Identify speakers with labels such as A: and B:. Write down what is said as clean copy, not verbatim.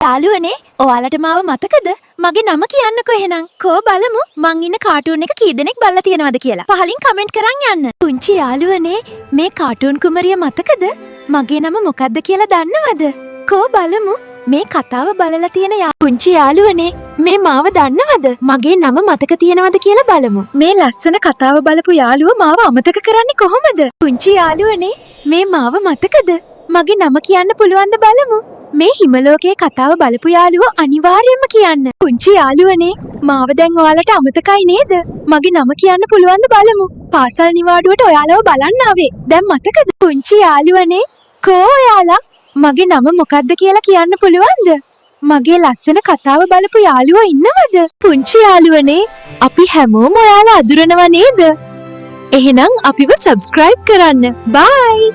A: යාළුවනේ ඔයාලට මාව මතකද? මගේ නම කියන්නකෝ එහෙනම්. කෝ බලමු මං ඉන්න කාටූන් එක කී දෙනෙක් බලලා තියෙනවද කියලා. පහලින් කමෙන්ට් කරන් යන්න. පුංචි යාළුවනේ මේ කාටූන් කුමරිය මතකද? මගේ නම මොකද්ද කියලා දන්නවද? කෝ බලමු මේ කතාව බලලා තියෙන පුංචි යාළුවනේ මේ මාව දන්නවද? මගේ නම මතක තියෙනවද කියලා බලමු. මේ ලස්සන කතාව බලපු යාළුවා මාව අමතක කරන්නේ කොහොමද? පුංචි යාළුවනේ මේ මාව මතකද? මගේ නම කියන්න පුළුවන්ද බලමු. මේ හිමලෝකයේ කතාව බලපු යාළුවෝ අනිවාර්යයෙන්ම කියන්න. පුංචි යාළුවනේ මාව දැන් ඔයාලට අමතකයි නේද? මගේ නම කියන්න පුළුවන්ද බලමු. පාසල් නිවාඩුවට ඔයාලව බලන්න ආවේ. දැන් මතකද? පුංචි යාළුවනේ කෝ ඔයාලා? මගේ නම මොකද්ද කියලා කියන්න පුළුවන්ද? මගේ ලස්සන කතාව බලපු යාළුවෝ ඉන්නවද? පුංචි යාළුවනේ අපි හැමෝම ඔයාලා අඳුරනවා නේද? එහෙනම් අපිව සබ්ස්ක්‍රයිබ් කරන්න. බයි.